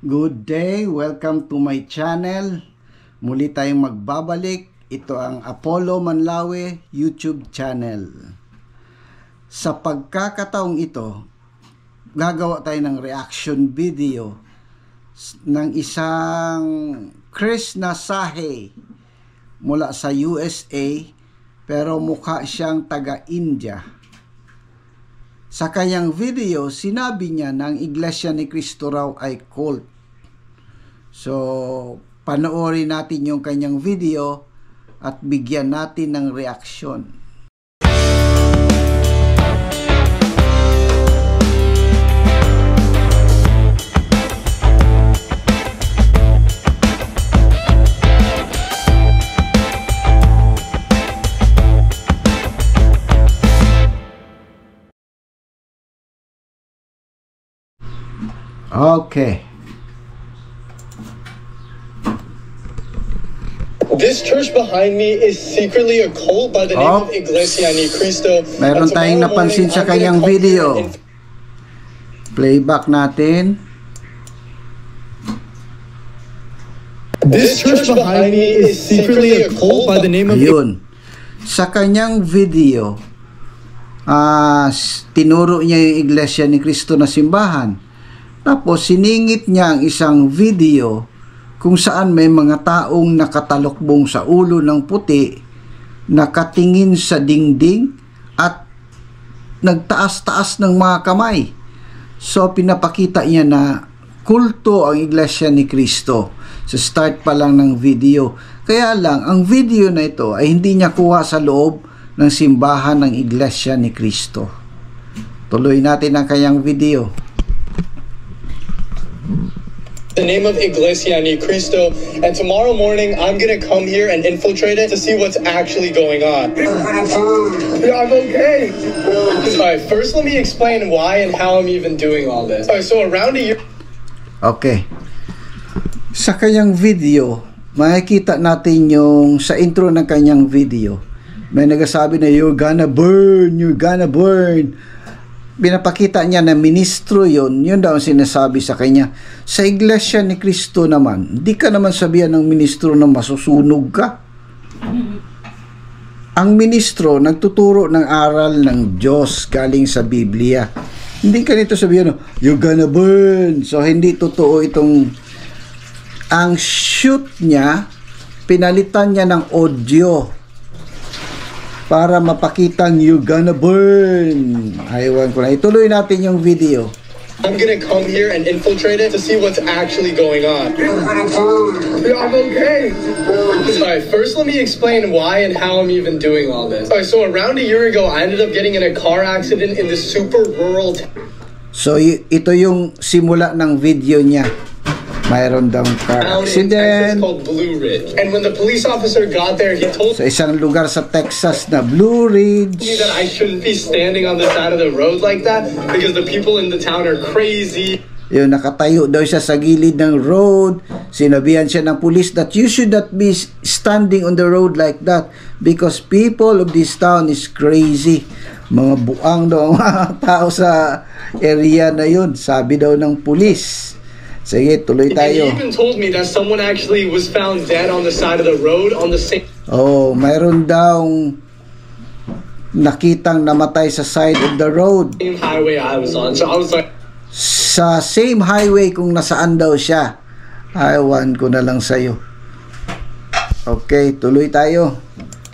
Good day, welcome to my channel. Muli tayong magbabalik. Ito ang Apollo Manlawe YouTube channel. Sa pagkakataong ito, gagawa tayo ng reaction video ng isang Chris Nasahe mula sa USA, pero mukha siyang taga-India. Sa kanyang video, sinabi niya na ang Iglesia ni Cristo raw ay cult. So, panoorin natin yung kanyang video at bigyan natin ng reaksyon. Okay. This church behind me is secretly a cult by the name of Iglesia ni Cristo. Meron tayong napansin sa kanyang video. Playback natin. This church behind me is secretly a cult by the name of... Yun. Sa kanyang video, tinuro niya yung Iglesia ni Cristo na simbahan. Tapos siningit niya ang isang video kung saan may mga taong nakatalokbong sa ulo ng puti, nakatingin sa dingding at nagtaas-taas ng mga kamay. So pinapakita niya na kulto ang Iglesia ni Cristo sa start pa lang ng video. Kaya lang, ang video na ito ay hindi niya kuha sa loob ng simbahan ng Iglesia ni Cristo. Tuloy natin ang kanyang video. The name of Iglesia ni Cristo, and tomorrow morning I'm gonna come here and infiltrate it to see what's actually going on. Yeah, I'm okay. Alright, first let me explain why and how I'm even doing all this. Alright, so around a year... Okay. Sa kanyang video, makikita natin yung sa intro ng kanyang video. May nagsasabi na you're gonna burn, you're gonna burn. Pinapakita niya na ministro yun daw ang sinasabi sa kanya. Sa Iglesia ni Cristo naman, di ka naman sabihan ng ministro na masusunog ka. Ang ministro, nagtuturo ng aral ng Diyos galing sa Biblia. Hindi ka nito sabihan, you're gonna burn. So, hindi totoo itong... Ang shoot niya, pinalitan niya ng audio para mapakitang you're gonna burn. Aywan ko na. Ituloy natin yung video. I'm gonna come here and infiltrate it to see what's actually going on. Yeah, I'm okay. Alright, first let me explain why and how I'm even doing all this. Alright, so around a year ago, I ended up getting in a car accident in this super rural So, ito yung simula ng video niya. Mayroon daw car accident called Blue Ridge. And when the police officer got there, he told sa isang lugar sa Texas na Blue Ridge me that I shouldn't be standing on the side of the road like that because the people in the town are crazy. Yung nakatayo daw siya sa gilid ng road. Sinabihan siya ng police that you should not be standing on the road like that because people of this town is crazy. Mga buang daw ang mga tao sa area na yun, sabi daw ng police. Sige, tuloy tayo. And he even told me that someone actually was found dead on the side of the road on the same... Oh, mayroon daw nakitang namatay sa side of the road. Same highway I was on. So I was like... Sa same highway kung nasaan daw siya. Aywan ko na lang sa'yo. Okay, tuloy tayo.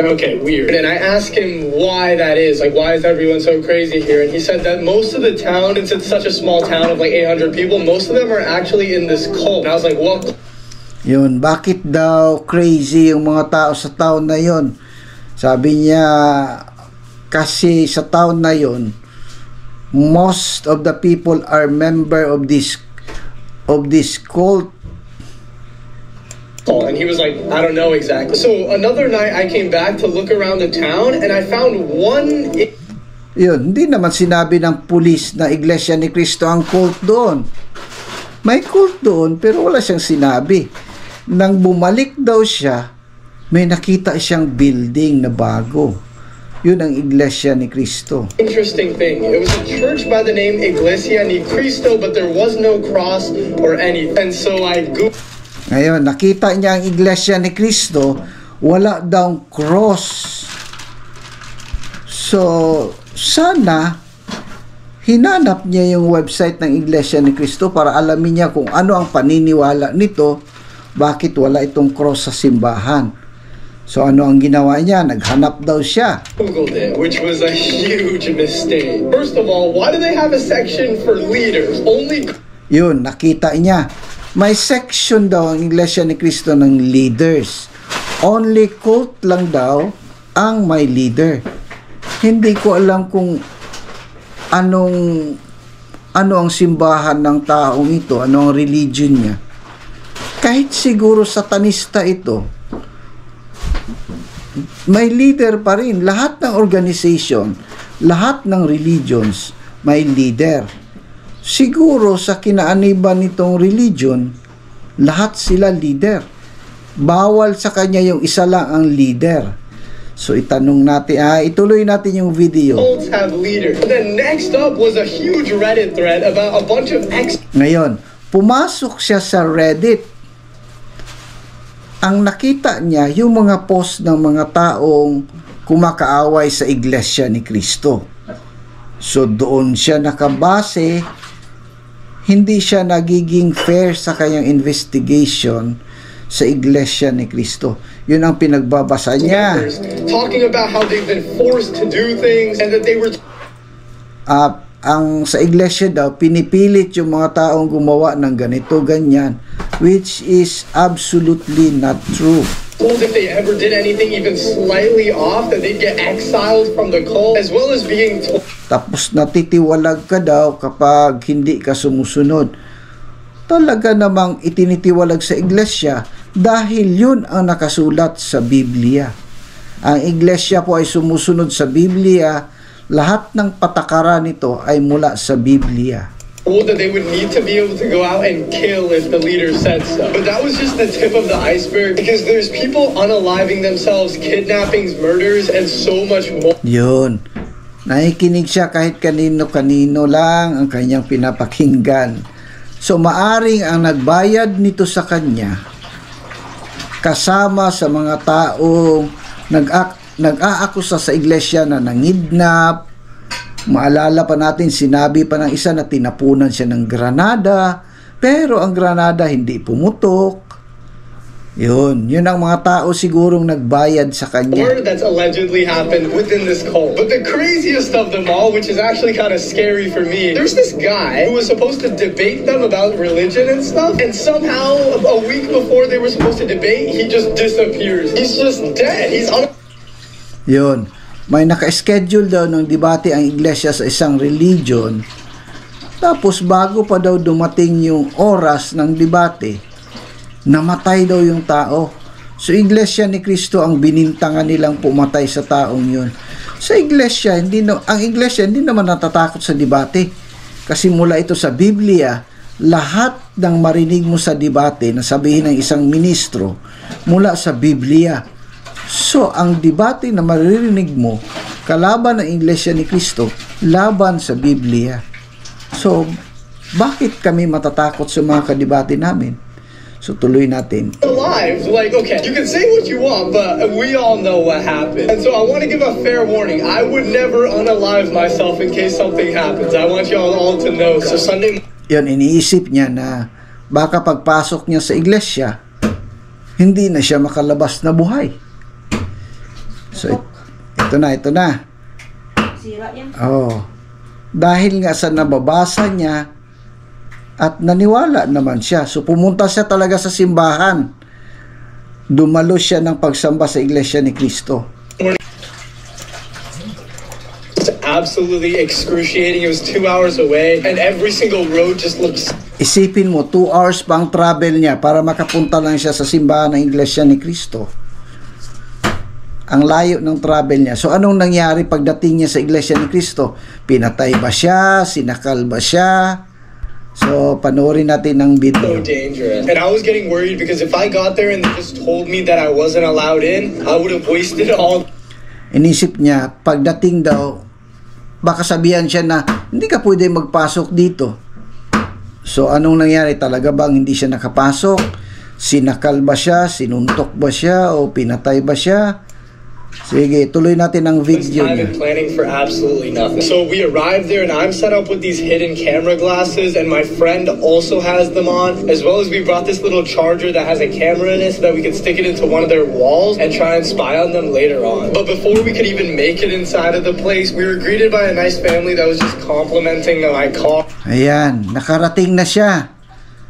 Okay, weird. And I asked him why that is. Like, why is everyone so crazy here? And he said that most of the town, since it's such a small town of like 800 people, most of them are actually in this cult. And I was like, what? Yun, bakit daw crazy yung mga tao sa town na yun? Sabi niya, kasi sa town na yun, most of the people are member of this cult. And he was like, I don't know exactly. So another night I came back to look around the town and I found one... Yun, hindi naman sinabi ng pulis na Iglesia ni Cristo ang cult doon. May cult doon pero wala siyang sinabi. Nang bumalik daw siya, may nakita siyang building na bago. Yun ang Iglesia ni Cristo. Interesting thing. It was a church by the name Iglesia ni Cristo, but there was no cross or anything. And so I googled. Ngayon, nakita niya ang Iglesia ni Cristo, wala daw cross. So, sana hinanap niya yung website ng Iglesia ni Cristo para alamin niya kung ano ang paniniwala nito, bakit wala itong cross sa simbahan. So ano ang ginawa niya? Naghanap daw siya. Googled it, which was a huge mistake. First of all, why do they have a section for leaders? Only... Yun, nakita niya. May section daw ang Iglesia ni Cristo ng leaders. Only cult lang daw ang may leader. Hindi ko alam kung ano ang simbahan ng taong ito, ano ang religion niya. Kahit siguro satanista ito, may leader pa rin. Lahat ng organization, lahat ng religions, may leader. Siguro sa kinaaniban nitong religion, lahat sila leader. Bawal sa kanya yung isa lang ang leader. So itanong natin, ituloy natin yung video. Cults have leaders. Then next up was a huge Reddit thread about a bunch of Ngayon, pumasok siya sa Reddit. Ang nakita niya, yung mga post ng mga taong kumakaaway sa Iglesia ni Cristo. So doon siya nakabase, hindi siya nagiging fair sa kanyang investigation sa Iglesia ni Cristo. Yun ang pinagbabasa niya. Talking about how they've been forced to do things and that they were ang sa iglesia daw, pinipilit yung mga taong gumawa ng ganito, ganyan, which is absolutely not true. Told if they ever did anything even slightly off, that they'd get exiled from the cult, as well as being told. Tapos natitiwalag ka daw kapag hindi ka sumusunod. Talaga namang itinitiwalag sa iglesia dahil yun ang nakasulat sa Biblia. Ang iglesia po ay sumusunod sa Biblia. Lahat ng patakaran nito ay mula sa Biblia. That they would need to be able to go out and kill if the leader said so. But that was just the tip of the iceberg, because there's people unaliving themselves, kidnappings, murders, and so much more. Yun. Nakikinig siya kahit kanino-kanino lang ang kanyang pinapakinggan. So maaring ang nagbayad nito sa kanya kasama sa mga taong nag-aakusa sa iglesia na nangidnap. Maalala pa natin, sinabi pa ng isa na tinapunan siya ng granada, pero ang granada hindi pumutok. Yun ang mga tao sigurong nagbayad sa kanya. That's allegedly happened within this cult. But the craziest of them all, which is actually kind of scary for me, there's this guy who was supposed to debate them about religion and stuff, and somehow a week before they were supposed to debate, he just disappears. He's just dead. Yun. May naka-schedule daw ng debate ang iglesia sa isang religion. Tapos bago pa daw dumating yung oras ng debate, namatay daw yung tao. So Iglesia ni Cristo ang binintangan nilang pumatay sa taong yun. Sa iglesia, ang iglesia hindi naman natatakot sa debate. Kasi mula ito sa Biblia, lahat ng marinig mo sa debate na sabihin ng isang ministro, mula sa Biblia. So, ang debate na maririnig mo, kalaban ng Iglesia ni Cristo, laban sa Biblia. So, bakit kami matatakot sa mga kadebate namin? So, tuloy natin. Alive, like, okay, you can say what you want, but we all know what happened. And so I want to give a fair warning. I would never unalive myself in case something happens. I want y'all all to know. So Sunday... Yun, iniisip niya na baka pagpasok niya sa iglesia, hindi na siya makalabas na buhay. So, ito na. Sira yan. Oh. Dahil nga sa nababasa niya at naniwala naman siya. So, pumunta siya talaga sa simbahan. Dumalo siya ng pagsamba sa Iglesia ni Cristo. It's absolutely excruciating. It was 2 hours away and every single road just looks... Isipin mo, 2 hours pang travel niya para makapunta lang siya sa simbahan ng Iglesia ni Cristo. Ang layo ng travel niya. So, anong nangyari pagdating niya sa Iglesia ni Cristo? Pinatay ba siya? Sinakal ba siya? So, panoorin natin ang video. So dangerous. And I was getting worried because if I got there and they just told me that I wasn't allowed in, I would have wasted all... Inisip niya, pagdating daw, baka sabihan siya na, hindi ka pwede magpasok dito. So, anong nangyari? Talaga bang hindi siya nakapasok? Sinakal ba siya? Sinuntok ba siya? O pinatay ba siya? Sige, tuloy natin ang video I've niya. been planning for absolutely nothing. So we arrived there and I'm set up with these hidden camera glasses and my friend also has them on, as well as we brought this little charger that has a camera in it so that we could stick it into one of their walls and try and spy on them later on. But before we could even make it inside of the place, we were greeted by a nice family that was just complimenting my car. Ayan, nakarating na siya.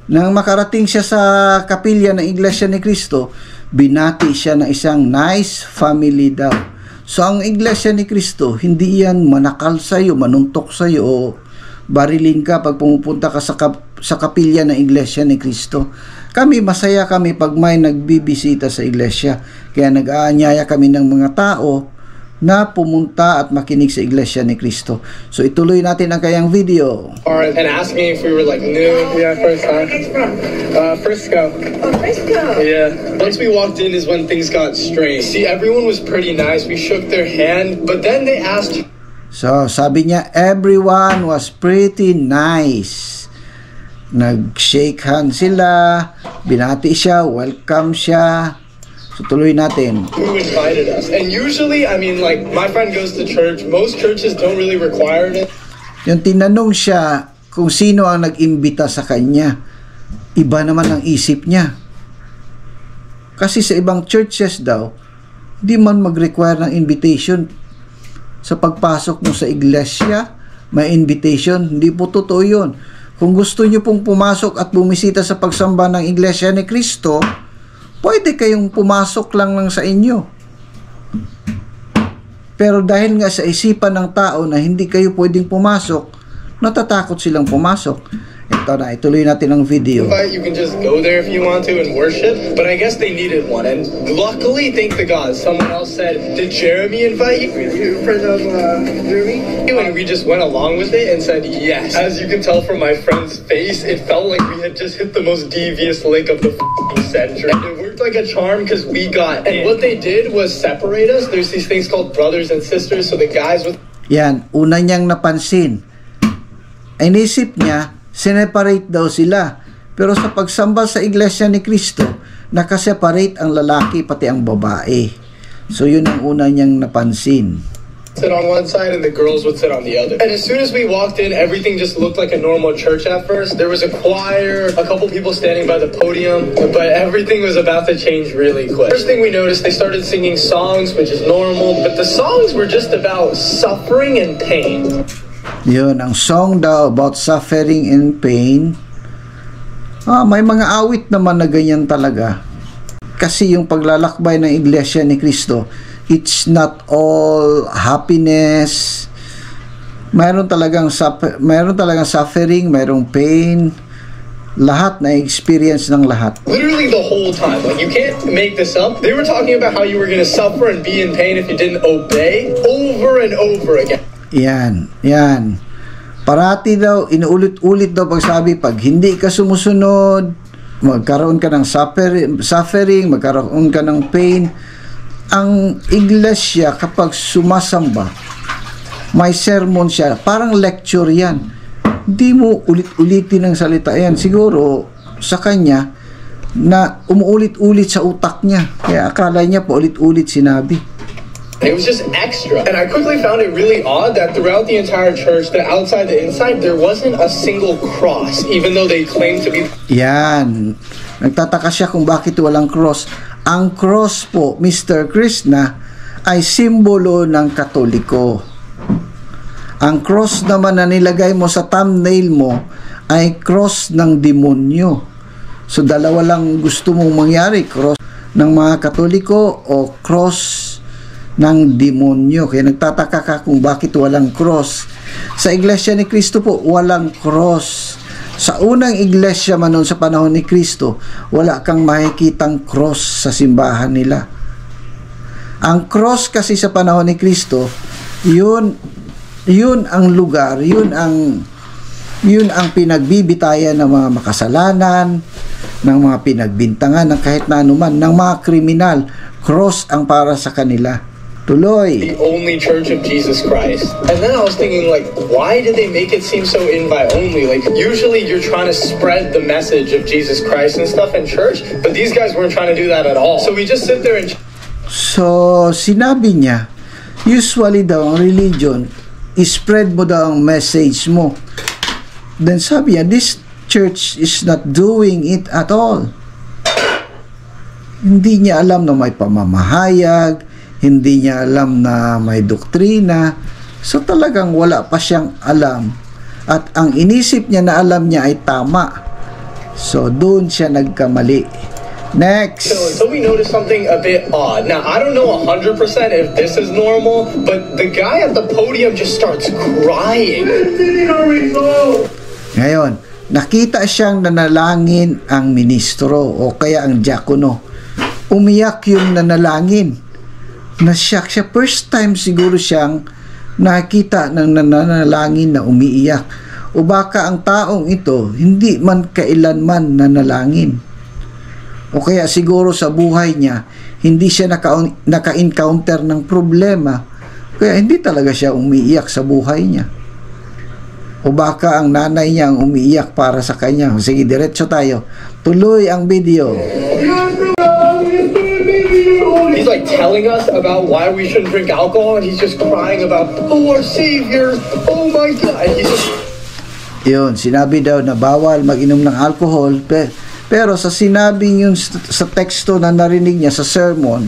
Nang makarating siya sa kapilya ng Iglesia ni Cristo, binati siya ng isang nice family daw. So, ang Iglesia ni Cristo, hindi yan manakal sa'yo, manuntok sa'yo, o barilin ka pag pumupunta ka sa kapilya ng Iglesia ni Cristo. Kami, masaya kami pag may nagbibisita sa Iglesia. Kaya nag-aanyaya kami ng mga tao na pumunta at makinig sa Iglesia ni Cristo. So, ituloy natin ang kayang video. And asking if we were like new. Yeah, first time. Frisco. Oh, Frisco. Yeah. Once we walked in is when things got strange. See, everyone was pretty nice. We shook their hand, but then they asked. So, sabi niya, everyone was pretty nice. Nag-shake hand sila, binati siya, welcome siya. So, tuloy natin. Who invited us? And usually, I mean, like, my friend goes to church. Most churches don't really require it. Yung tinanong siya kung sino ang nag-imbita sa kanya, iba naman ang isip niya. Kasi sa ibang churches daw, di man mag-require ng invitation. Sa pagpasok mo sa iglesia, may invitation. Hindi po totoo yun. Kung gusto nyo pong pumasok at bumisita sa pagsamba ng Iglesia ni Cristo, pwede kayong pumasok lang sa inyo. Pero dahil nga sa isipan ng tao na hindi kayo pwedeng pumasok, natatakot silang pumasok. Ito na, ituloy natin ang video. You can just go there if you want to and worship, but I guess they needed one. And luckily, thank the gods, someone else said, did Jeremy invite you? You're a friend of Jeremy? And we just went along with it and said yes. As you can tell from my friend's face, it felt like we had just hit the most devious link of the century. And it worked like a charm because we got in. And what they did was separate us. There's these things called brothers and sisters, so the guys with... Yan, una niyang napansin. Inisip niya, sineparate daw sila. Pero sa pagsamba sa Iglesia ni Cristo, nakaseparate ang lalaki pati ang babae. So yun ang una niyang napansin. Sit on one side and the girls would sit on the other. And as soon as we walked in, everything just looked like a normal church at first. There was a choir, a couple people standing by the podium, but everything was about to change really quick. First thing we noticed, they started singing songs, which is normal, but the songs were just about suffering and pain. Yun, ang song daw about suffering and pain. May mga awit naman na ganyan talaga. Kasi yung paglalakbay ng Iglesia ni Cristo, it's not all happiness. Mayroon talagang suffering, mayroong pain. Lahat na experience ng lahat. Literally the whole time. Like, you can't make this up. They were talking about how you were going to suffer and be in pain if you didn't obey over and over again. Yan. Parati daw, inuulit-ulit daw pagsabi, pag hindi ka sumusunod, magkaroon ka ng suffering, magkaroon ka ng pain. Ang iglesia, kapag sumasamba, may sermon siya, parang lecture yan. Hindi mo ulit-ulitin ang salita yan. Siguro, sa kanya, na umuulit-ulit sa utak niya. Kaya akala niya pa ulit-ulit sinabi. It was just extra. And I quickly found it really odd that throughout the entire church, the outside, the inside, there wasn't a single cross, even though they claimed to be... Yan. Nagtataka siya kung bakit walang cross. Ang cross po, Mr. Krishna, ay simbolo ng Katoliko. Ang cross naman na nilagay mo sa thumbnail mo ay cross ng demonyo. So, dalawa lang gusto mong mangyari, cross ng mga Katoliko o cross ng demonyo. Kaya nagtataka ka kung bakit walang cross. Sa Iglesia ni Cristo po, walang cross. Sa unang iglesia man noon sa panahon ni Cristo, wala kang makikitang cross sa simbahan nila. Ang cross kasi sa panahon ni Cristo, yun ang lugar, yun ang pinagbibitayan ng mga makasalanan, ng mga pinagbintangan, ng kahit na anuman, ng mga kriminal. Cross ang para sa kanila. Tuloy. The only Church of Jesus Christ. And then I was thinking, like, why did they make it seem so invite only? Like, usually you're trying to spread the message of Jesus Christ and stuff in church, but these guys weren't trying to do that at all. So we just sit there and... So, sinabi niya, usually daw ang religion, spread mo daw ang message mo. Then sabi niya, this church is not doing it at all. Hindi niya alam na may pamamahayag, hindi niya alam na may doktrina. So talagang wala pa siyang alam. At ang inisip niya na alam niya ay tama. So doon siya nagkamali. Next. So we noticed something a bit odd. Now, I don't know 100% if this is normal, but the guy at the podium just starts crying. Ngayon, nakita siyang nanalangin ang ministro o kaya ang diakono. Umiyak yung nanalangin. Nasyak siya. First time siguro siyang nakita ng nanalangin na umiiyak. O baka ang taong ito hindi man kailanman nanalangin. O kaya siguro sa buhay niya hindi siya naka-encounter ng problema. Kaya hindi talaga siya umiiyak sa buhay niya. O baka ang nanay niya ang umiiyak para sa kanya. Sige, diretso tayo. Tuloy ang video. He's like telling us about why we shouldn't drink alcohol, and he's just crying about, oh, our Savior, oh my God. And he's just... Yun, sinabi daw na bawal mag-inom ng alcohol, pero sa sinabi yun sa teksto na narinig niya sa sermon,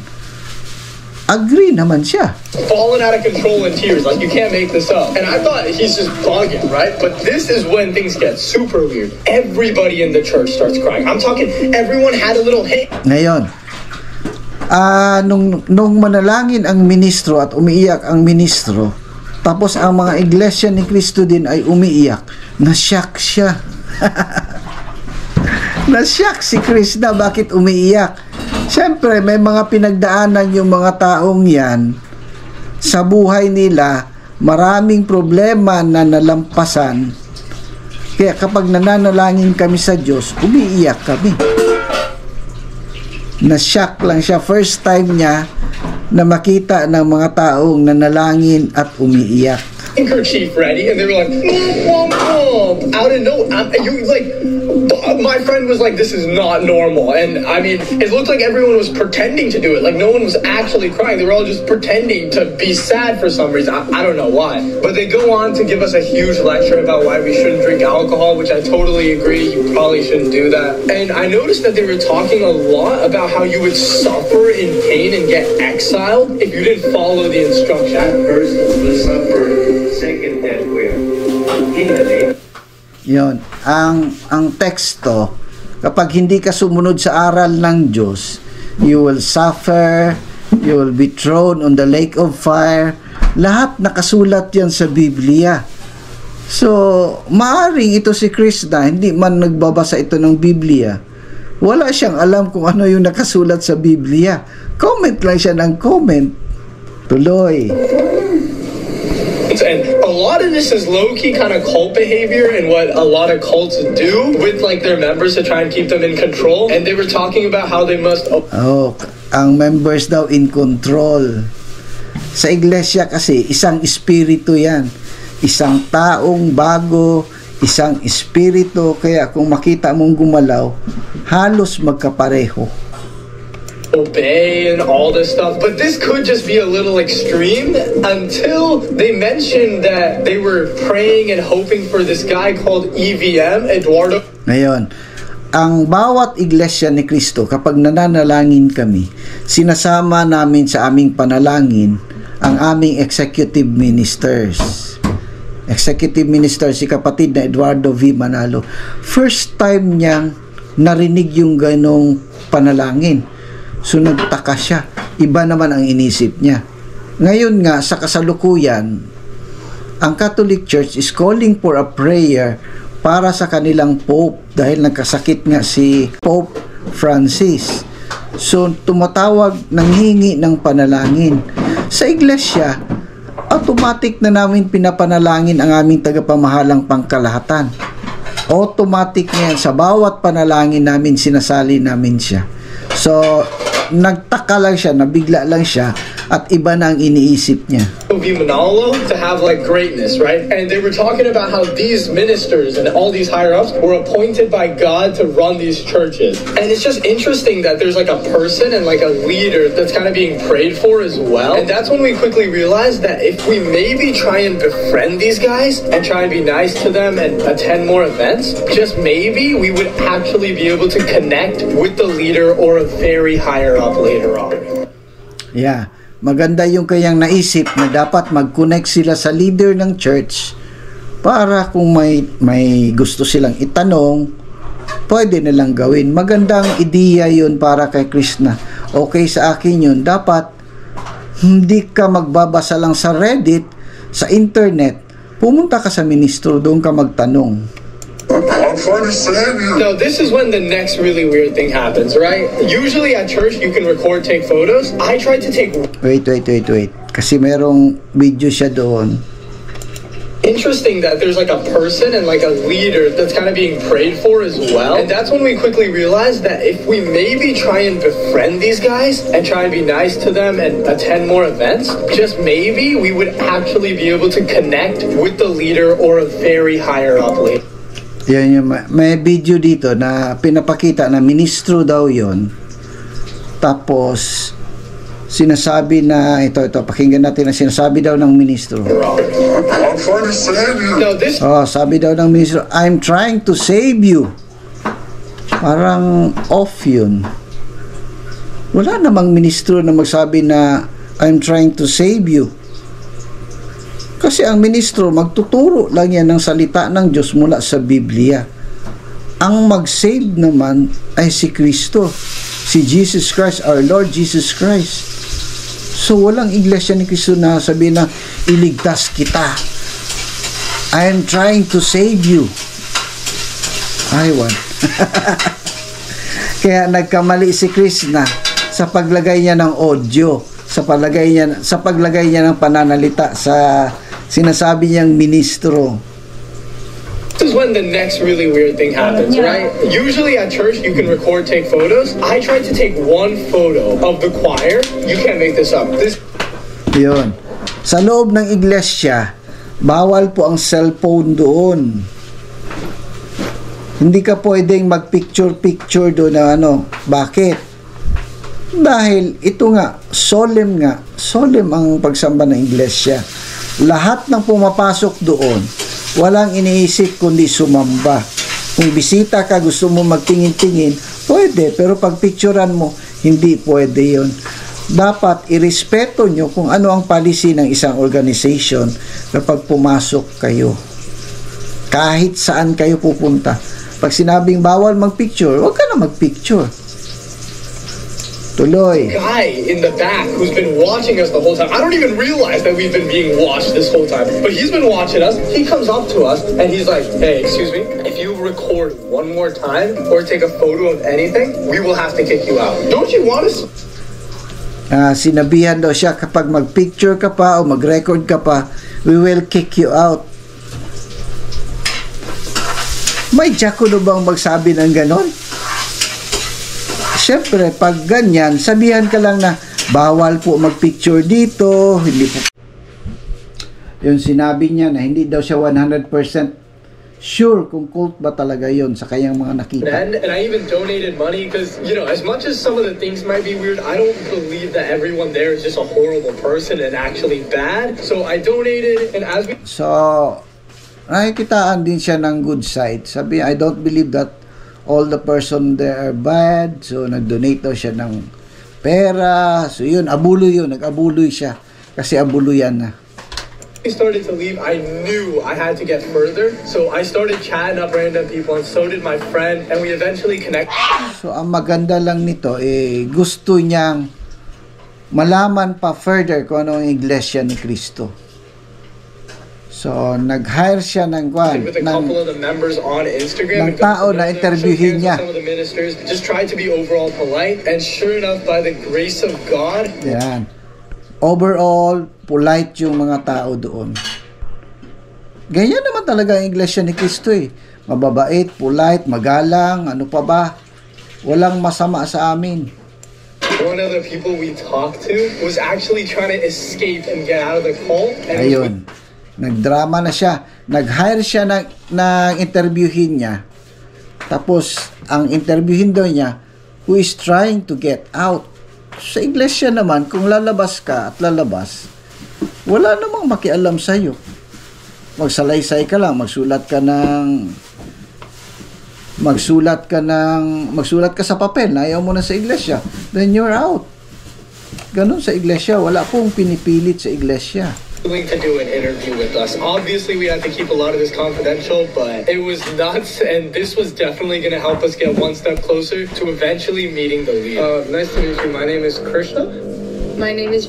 agree naman siya. Falling out of control in tears, like you can't make this up. And I thought he's just bugging, right? But this is when things get super weird. Everybody in the church starts crying. I'm talking, everyone had a little hit. Ngayon, nung manalangin ang ministro at umiiyak ang ministro, tapos ang mga iglesia ni Cristo din ay umiiyak, nasyak siya. Nasyak si Krishna, bakit umiiyak? Siyempre, may mga pinagdaanan yung mga taong yan sa buhay nila, maraming problema na nalampasan. Kaya kapag nananalangin kami sa Diyos, umiiyak kami. Na-shock lang siya. First time niya na makita ng mga taong nanalangin at umiiyak. Handkerchief ready, and they were like, mom, out of nowhere. You like, my friend was like, this is not normal, and I mean, it looked like everyone was pretending to do it. Like no one was actually crying; they were all just pretending to be sad for some reason. I don't know why, but they go on to give us a huge lecture about why we shouldn't drink alcohol, which I totally agree. You probably shouldn't do that. And I noticed that they were talking a lot about how you would suffer in pain and get exiled if you didn't follow the instructions. That person will suffer second death will. Yun, ang teksto, kapag hindi ka sumunod sa aral ng Diyos, you will suffer, you will be thrown on the lake of fire. Lahat nakasulat yan sa Biblia. So, maaring ito si Krishna, hindi man nagbabasa ito ng Biblia, wala siyang alam kung ano yung nakasulat sa Biblia. Comment lang siya ng comment. Tuloy. And a lot of this is low-key kind of cult behavior and what a lot of cults do with like their members to try and keep them in control. And they were talking about how they must... ang members daw in control. Sa iglesia kasi, isang espiritu yan. Isang taong bago, isang espiritu. Kaya kung makita mong gumalaw, halos magkapareho. Obey and all this stuff, but this could just be a little extreme until they mentioned that they were praying and hoping for this guy called EVM, Eduardo. Ngayon, ang bawat iglesia ni Cristo, kapag nananalangin kami, sinasama namin sa aming panalangin ang aming executive ministers. Executive minister si kapatid na Eduardo V. Manalo. First time niyang narinig yung ganong panalangin. So nagtaka siya. Iba naman ang inisip niya. Ngayon nga, sa kasalukuyan, ang Catholic Church is calling for a prayer para sa kanilang Pope dahil nagkasakit nga si Pope Francis. So tumatawag, nanghingi ng panalangin. Sa iglesia, automatic na namin pinapanalangin ang aming tagapamahalang pangkalahatan. Automatic na yan. Sa bawat panalangin namin, sinasali namin siya. So, nagtaka lang siya, nabigla lang siya. at iba na ang iniisip niya. Manalo to have like greatness, right? And they were talking about how these ministers and all these higher ups were appointed by God to run these churches. And it's just interesting that there's like a person and like a leader that's kind of being prayed for as well. And that's when we quickly realized that if we maybe try and befriend these guys and try and be nice to them and attend more events, just maybe we would actually be able to connect with the leader or a very higher up later on. Yeah. Maganda yung kayang naisip na dapat mag-connect sila sa leader ng church para kung may gusto silang itanong, pwede nilang gawin. Magandang ideya yun para kay Krishna. Okay sa akin yun. Dapat hindi ka magbabasa lang sa Reddit, sa internet. Pumunta ka sa ministro, doon ka magtanong. Now, this is when the next really weird thing happens, right? Usually at church, you can record, take photos. I tried to take... Wait. Kasi merong video siya doon. Interesting that there's like a person and like a leader that's kind of being prayed for as well. And that's when we quickly realized that if we maybe try and befriend these guys and try and be nice to them and attend more events, just maybe we would actually be able to connect with the leader or a very higher up leader. Yan yung, may video dito na pinapakita na ministro daw yon. Tapos sinasabi na ito pakinggan natin na sinasabi daw ng ministro. Sabi daw ng ministro, I'm trying to save you. Parang off yun. Wala namang ministro na magsabi na I'm trying to save you. Kasi ang ministro, magtuturo lang yan ng salita ng Diyos mula sa Biblia. Ang mag-save naman ay si Kristo. Si Jesus Christ, our Lord Jesus Christ. So, walang iglesia ni Kristo na sabihin na iligtas kita. I am trying to save you. I want. Kaya nagkamali si Krishna sa paglagay niya ng audio, sa paglagay niya ng pananalita sa sinasabi niyang ministro. This is when the next really weird thing happens, right? Usually at church, you can record, take photos. I tried to take one photo of the choir. You can't make this up. Yun. Sa loob ng iglesia, bawal po ang cellphone doon. Hindi ka pwedeng mag-picture doon na ano. Bakit? Dahil ito nga, solemn ang pagsamba ng iglesia. Lahat ng pumapasok doon, walang iniisip kundi sumamba. Kung bisita ka, gusto mo magtingin-tingin, pwede, pero pag picturean mo, hindi pwede yun. Dapat irespeto nyo kung ano ang policy ng isang organization kapag pumasok kayo. Kahit saan kayo pupunta. Pag sinabing bawal magpicture, huwag ka na magpicture. Tuloy. Guy in the back who's been watching us the whole time. I don't even realize that we've been being watched this whole time. But he's been watching us. He comes up to us and he's like, hey, excuse me, if you record one more time or take a photo of anything, we will have to kick you out. Don't you want us? Sinabihan daw siya, kapag mag-picture ka pa o mag-record ka pa, we will kick you out. May diakono bang magsabi ng ganon? Siyempre, pag ganyan, sabihan ka lang na bawal po mag-picture dito, hindi po. Yung sinabi niya na hindi daw siya 100% sure kung cult ba talaga yon sa kanyang mga nakita. And I even donated money because, you know, as much as some of the things might be weird, I don't believe that everyone there is just a horrible person and actually bad. So I donated, and as we... So, nakikitaan din siya ng good side. Sabi, I don't believe that all the person there are bad. So, nag-donate daw siya ng pera. So, yun, nag-abuloy siya. Kasi abuluyan na. We started to leave, I knew I had to get further. So, I started chatting up random people and so did my friend. And we eventually connected. So, ang maganda lang nito, gusto niyang malaman pa further kung ano ang iglesia ni Kristo. So, nag-hire siya ng couple of the members on Instagram, ng tao na interviewin niya. Some of the ministers just tried to be overall polite, and sure enough, by the grace of God, yan. Overall, polite yung mga tao doon. Ganyan naman talaga ang iglesia ni Kristo eh. Mababait, polite, magalang, ano pa ba? Walang masama sa amin. one of the people we talked to was actually trying to escape and get out of the cult. And Ayun. Nagdrama na siya. Nag-hire siya ng interviewin niya. Tapos, ang interviewin daw niya, who is trying to get out. Sa iglesia naman, kung lalabas ka at lalabas, wala namang makialam sa'yo. Magsalaysay ka lang, magsulat ka sa papel na ayaw mo na sa iglesia, then you're out. Ganun sa iglesia, wala pong pinipilit sa iglesia. Willing to do an interview with us. Obviously, we had to keep a lot of this confidential, but it was nuts, and this was definitely going to help us get one step closer to eventually meeting the lead. Nice to meet you. My name is Krishna. My name is.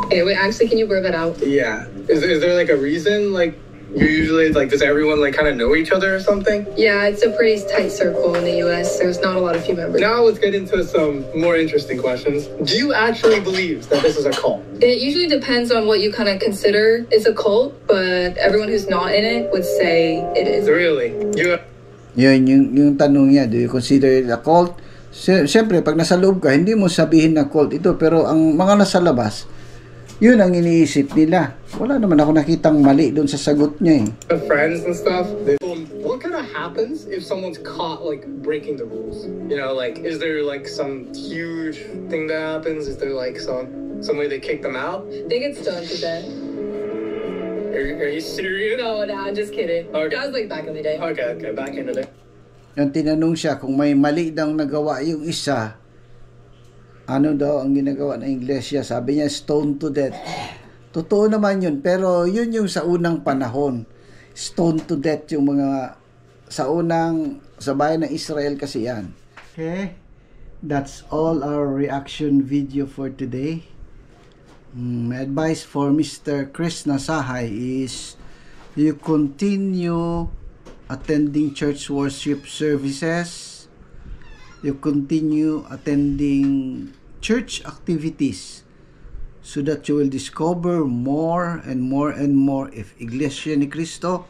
Okay, wait. Actually, can you blur that out? Yeah. Is there like a reason? Like, you usually like, does everyone like kind of know each other or something? Yeah, it's a pretty tight circle in the U.S. There's not a lot of few members. Now let's get into some more interesting questions. Do you actually believe that this is a cult? It usually depends on what you kind of consider is a cult, but everyone who's not in it would say it is. Really? Yun, yung tanong niya, do you consider it a cult? Siyempre, pag nasa loob ka, hindi mo sabihin na cult ito, pero ang mga nasa labas, yun ang iniisip nila. Wala naman ako nakitang mali doon sa sagot niya eh. Friends and stuff. What kind of happens if someone's caught like breaking the rules? You know, like is there like some huge thing that happens? Is there like some way they kick them out? They get stoned to death. Are you serious? No, I'm just kidding. Okay. That was like back in the day. Okay, back in the day. Yung tinanong siya kung may mali daw nagawa yung isa, ano daw ang ginagawa ng iglesia? Sabi niya, stone to death. Totoo naman yun, pero yun yung sa unang panahon. Stone to death yung mga sa bayan ng Israel kasi yan. Okay, that's all our reaction video for today. My advice for Mr. Chris Nasahay is you continue attending church worship services. You continue attending church activities so that you will discover more and more and more if Iglesia ni Cristo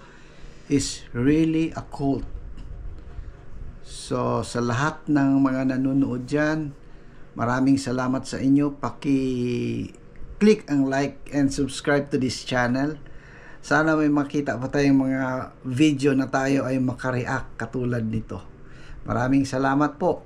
is really a cult. So sa lahat ng mga nanonood dyan, maraming salamat sa inyo. Paki-click ang like and subscribe to this channel. Sana may makita pa tayong mga video na tayo ay makareact katulad nito. Maraming salamat po.